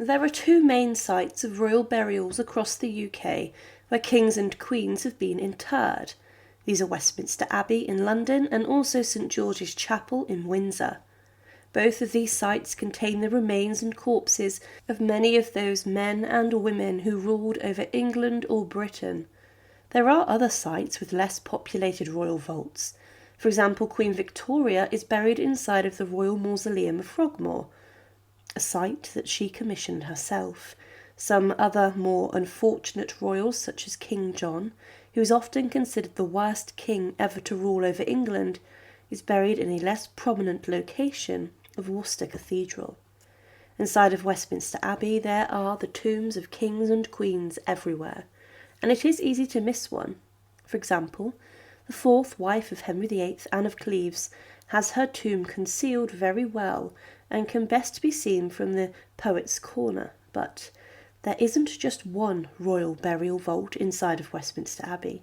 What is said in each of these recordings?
There are two main sites of royal burials across the UK where kings and queens have been interred. These are Westminster Abbey in London and also St George's Chapel in Windsor. Both of these sites contain the remains and corpses of many of those men and women who ruled over England or Britain. There are other sites with less populated royal vaults. For example, Queen Victoria is buried inside of the Royal Mausoleum of Frogmore, a site that she commissioned herself. Some other more unfortunate royals, such as King John, who is often considered the worst king ever to rule over England, is buried in a less prominent location of Worcester Cathedral. Inside of Westminster Abbey there are the tombs of kings and queens everywhere, and it is easy to miss one. For example, the fourth wife of Henry VIII, Anne of Cleves, has her tomb concealed very well and can best be seen from the Poet's Corner, but there isn't just one royal burial vault inside of Westminster Abbey.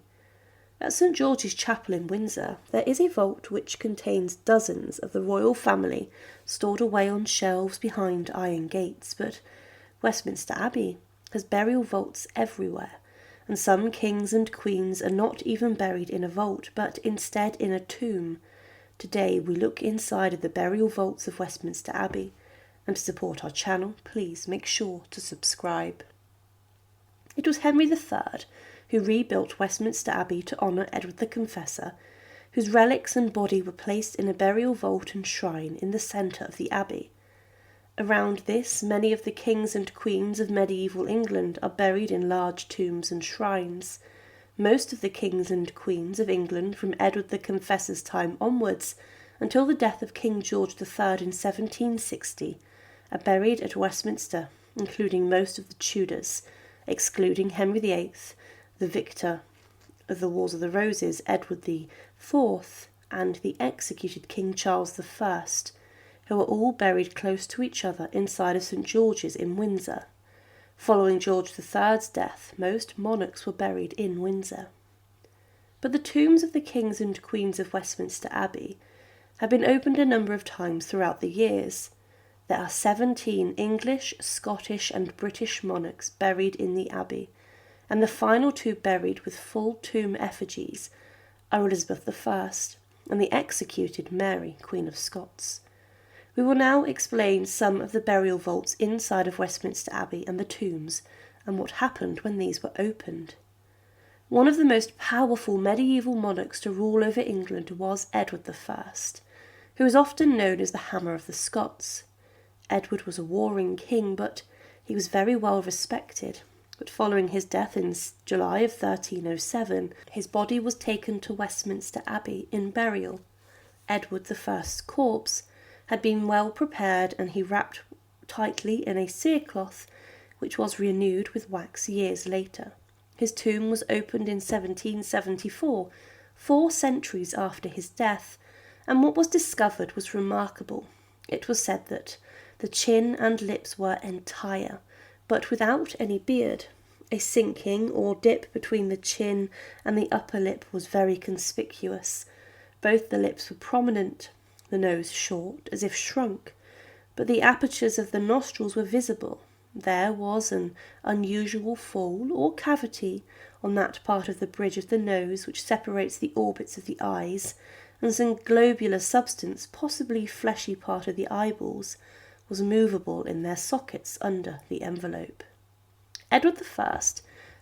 At St George's Chapel in Windsor, there is a vault which contains dozens of the royal family stored away on shelves behind iron gates, but Westminster Abbey has burial vaults everywhere, and some kings and queens are not even buried in a vault, but instead in a tomb. Today we look inside of the burial vaults of Westminster Abbey, and to support our channel, please make sure to subscribe. It was Henry III who rebuilt Westminster Abbey to honour Edward the Confessor, whose relics and body were placed in a burial vault and shrine in the centre of the abbey. Around this, many of the kings and queens of medieval England are buried in large tombs and shrines. Most of the kings and queens of England from Edward the Confessor's time onwards, until the death of King George III in 1760, are buried at Westminster, including most of the Tudors, excluding Henry VIII, the victor of the Wars of the Roses, Edward IV, and the executed King Charles I, who are all buried close to each other inside of St George's in Windsor. Following George III's death, most monarchs were buried in Windsor. But the tombs of the kings and queens of Westminster Abbey have been opened a number of times throughout the years. There are 17 English, Scottish and British monarchs buried in the abbey, and the final two buried with full tomb effigies are Elizabeth I and the executed Mary, Queen of Scots. We will now explain some of the burial vaults inside of Westminster Abbey and the tombs, and what happened when these were opened. One of the most powerful medieval monarchs to rule over England was Edward I, who is often known as the Hammer of the Scots. Edward was a warring king, but he was very well respected. But following his death in July of 1307, his body was taken to Westminster Abbey in burial. Edward I's corpse had been well prepared, and he wrapped tightly in a cerecloth, which was renewed with wax years later. His tomb was opened in 1774, 4 centuries after his death, and what was discovered was remarkable. It was said that the chin and lips were entire, but without any beard. A sinking or dip between the chin and the upper lip was very conspicuous. Both the lips were prominent, the nose short, as if shrunk, but the apertures of the nostrils were visible. There was an unusual fall or cavity on that part of the bridge of the nose which separates the orbits of the eyes, and some globular substance, possibly fleshy part of the eyeballs, was movable in their sockets under the envelope. Edward I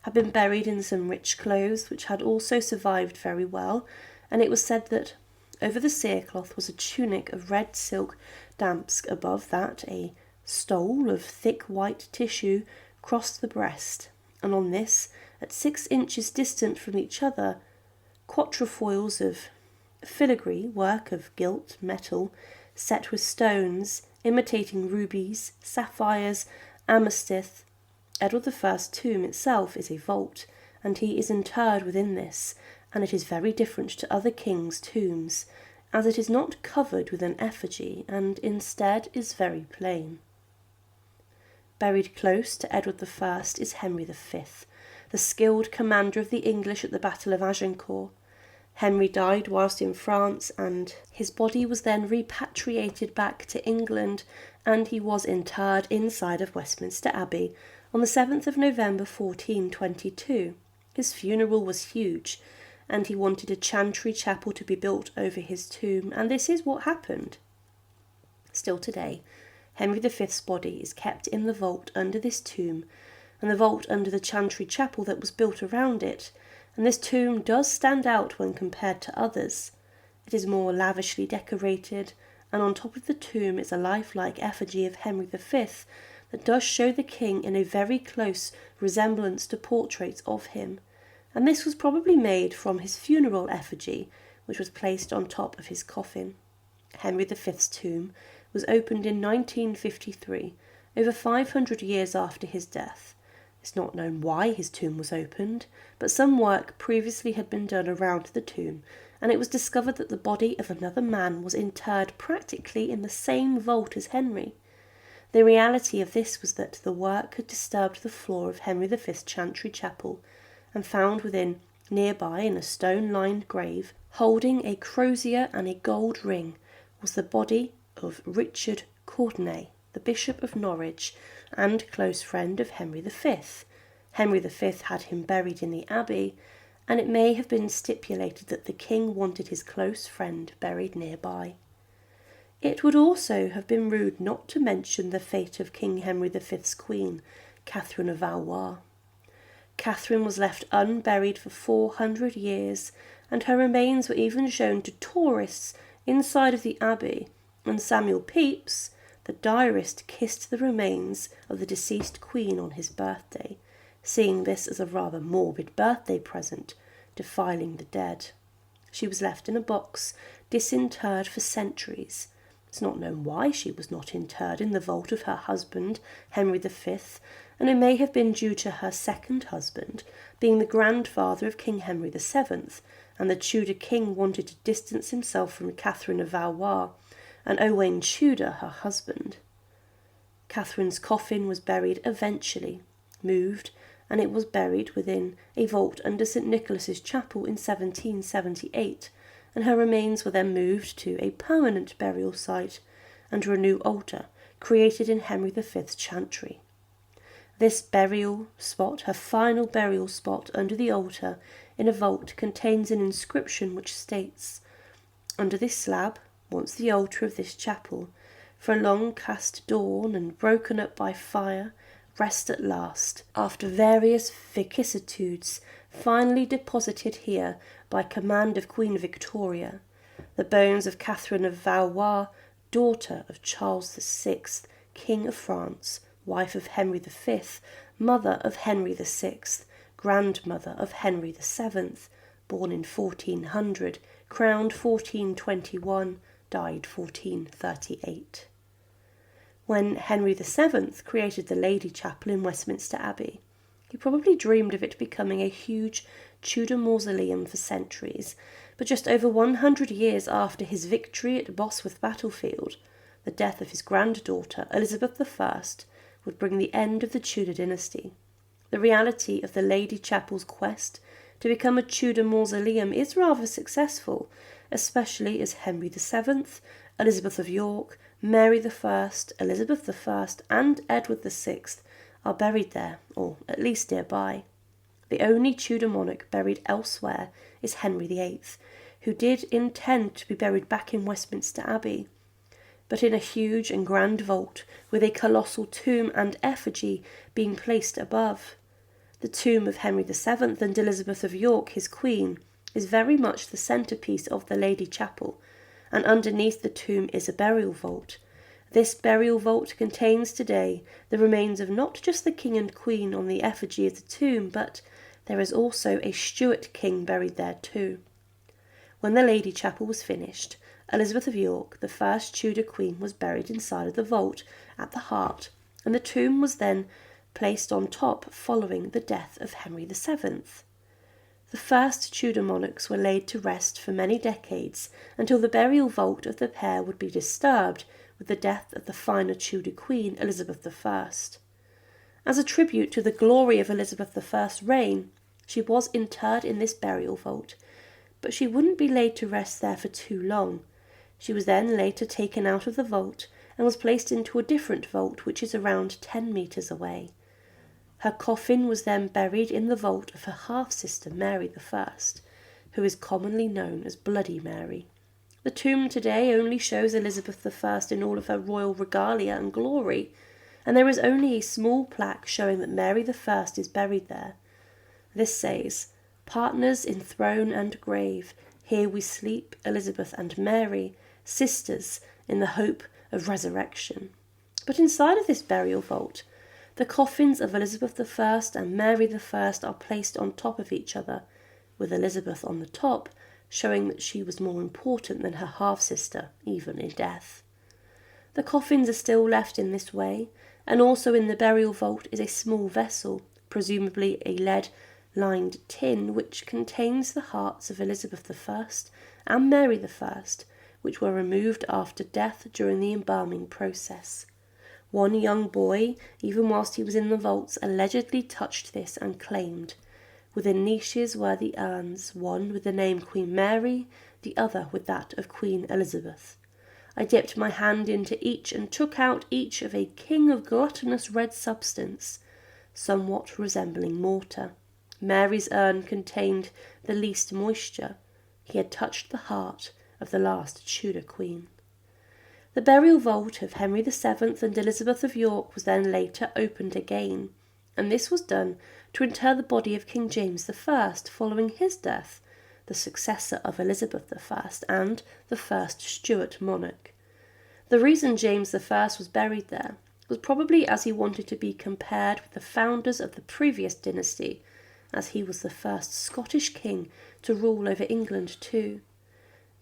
had been buried in some rich clothes which had also survived very well, and it was said that over the cerecloth was a tunic of red silk damask, above that a stole of thick white tissue crossed the breast, and on this, at 6 inches distant from each other, quatrefoils of filigree, work of gilt metal, set with stones, imitating rubies, sapphires, amethyst. Edward I's tomb itself is a vault, and he is interred within this, and it is very different to other kings' tombs, as it is not covered with an effigy, and instead is very plain. Buried close to Edward I is Henry V, the skilled commander of the English at the Battle of Agincourt. Henry died whilst in France, and his body was then repatriated back to England, and he was interred inside of Westminster Abbey on the 7th of November 1422. His funeral was huge, and he wanted a chantry chapel to be built over his tomb, and this is what happened. Still today, Henry V's body is kept in the vault under this tomb, and the vault under the chantry chapel that was built around it, and this tomb does stand out when compared to others. It is more lavishly decorated, and on top of the tomb is a lifelike effigy of Henry V that does show the king in a very close resemblance to portraits of him, and this was probably made from his funeral effigy, which was placed on top of his coffin. Henry V's tomb was opened in 1953, over 500 years after his death. It's not known why his tomb was opened, but some work previously had been done around the tomb, and it was discovered that the body of another man was interred practically in the same vault as Henry. The reality of this was that the work had disturbed the floor of Henry V's chantry chapel, and found within, nearby in a stone-lined grave, holding a crozier and a gold ring, was the body of Richard Courtenay, the Bishop of Norwich, and close friend of Henry V. Henry V had him buried in the abbey, and it may have been stipulated that the king wanted his close friend buried nearby. It would also have been rude not to mention the fate of King Henry V's queen, Catherine of Valois. Catherine was left unburied for 400 years, and her remains were even shown to tourists inside of the abbey, and Samuel Pepys, the diarist, kissed the remains of the deceased queen on his birthday, seeing this as a rather morbid birthday present, defiling the dead. She was left in a box, disinterred for centuries. It's not known why she was not interred in the vault of her husband, Henry V, and it may have been due to her second husband being the grandfather of King Henry VII, and the Tudor king wanted to distance himself from Catherine of Valois, and Owain Tudor, her husband. Catherine's coffin was buried eventually, moved, and it was buried within a vault under St Nicholas's Chapel in 1778, and her remains were then moved to a permanent burial site under a new altar created in Henry V's chantry. This burial spot, her final burial spot under the altar in a vault, contains an inscription which states, "Under this slab, once the altar of this chapel, for a long cast dawn and broken up by fire, rest at last, after various vicissitudes, finally deposited here by command of Queen Victoria, the bones of Catherine of Valois, daughter of Charles VI, King of France, wife of Henry V, mother of Henry VI, grandmother of Henry VII, born in 1400, crowned 1421, died 1438. When Henry VII created the Lady Chapel in Westminster Abbey, he probably dreamed of it becoming a huge Tudor mausoleum for centuries, but just over 100 years after his victory at Bosworth battlefield, the death of his granddaughter, Elizabeth I, would bring the end of the Tudor dynasty. The reality of the Lady Chapel's quest to become a Tudor mausoleum is rather successful, especially as Henry VII, Elizabeth of York, Mary I, Elizabeth I, and Edward VI are buried there, or at least nearby. The only Tudor monarch buried elsewhere is Henry VIII, who did intend to be buried back in Westminster Abbey, but in a huge and grand vault with a colossal tomb and effigy being placed above. The tomb of Henry VII and Elizabeth of York, his queen, is very much the centrepiece of the Lady Chapel, and underneath the tomb is a burial vault. This burial vault contains today the remains of not just the king and queen on the effigy of the tomb, but there is also a Stuart king buried there too. When the Lady Chapel was finished, Elizabeth of York, the first Tudor queen, was buried inside of the vault at the heart, and the tomb was then placed on top following the death of Henry VII. The first Tudor monarchs were laid to rest for many decades until the burial vault of the pair would be disturbed with the death of the final Tudor queen, Elizabeth I. As a tribute to the glory of Elizabeth I's reign, she was interred in this burial vault, but she wouldn't be laid to rest there for too long. She was then later taken out of the vault and was placed into a different vault which is around 10 metres away. Her coffin was then buried in the vault of her half-sister Mary I, who is commonly known as Bloody Mary. The tomb today only shows Elizabeth I in all of her royal regalia and glory, and there is only a small plaque showing that Mary I is buried there. This says, "Partners in throne and grave, here we sleep, Elizabeth and Mary, sisters in the hope of resurrection." But inside of this burial vault, the coffins of Elizabeth I and Mary I are placed on top of each other, with Elizabeth on the top, showing that she was more important than her half-sister, even in death. The coffins are still left in this way, and also in the burial vault is a small vessel, presumably a lead-lined tin, which contains the hearts of Elizabeth I and Mary I, which were removed after death during the embalming process. One young boy, even whilst he was in the vaults, allegedly touched this and claimed, "Within niches were the urns, one with the name Queen Mary, the other with that of Queen Elizabeth. I dipped my hand into each and took out each of a king of gluttonous red substance, somewhat resembling mortar. Mary's urn contained the least moisture. He had touched the heart of the last Tudor queen." The burial vault of Henry VII and Elizabeth of York was then later opened again, and this was done to inter the body of King James I following his death, the successor of Elizabeth I and the first Stuart monarch. The reason James I was buried there was probably as he wanted to be compared with the founders of the previous dynasty, as he was the first Scottish king to rule over England too.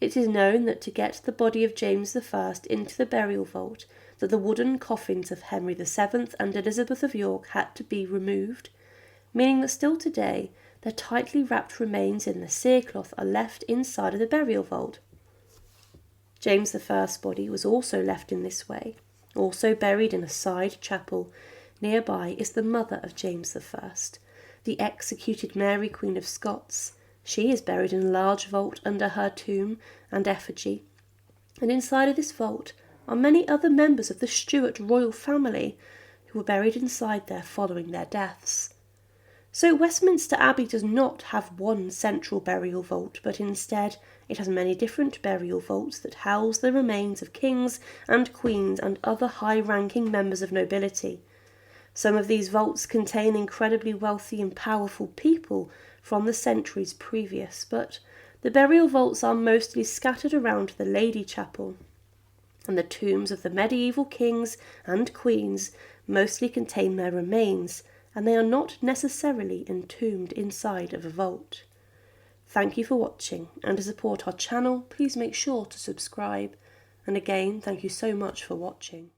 It is known that to get the body of James I into the burial vault, that the wooden coffins of Henry VII and Elizabeth of York had to be removed, meaning that still today their tightly wrapped remains in the cerecloth are left inside of the burial vault. James I's body was also left in this way. Also buried in a side chapel nearby is the mother of James I, the executed Mary Queen of Scots. She is buried in a large vault under her tomb and effigy, and inside of this vault are many other members of the Stuart royal family who were buried inside there following their deaths. So Westminster Abbey does not have one central burial vault, but instead it has many different burial vaults that house the remains of kings and queens and other high-ranking members of nobility. Some of these vaults contain incredibly wealthy and powerful people from the centuries previous, but the burial vaults are mostly scattered around the Lady Chapel, and the tombs of the medieval kings and queens mostly contain their remains, and they are not necessarily entombed inside of a vault. Thank you for watching, and to support our channel, please make sure to subscribe. And again, thank you so much for watching.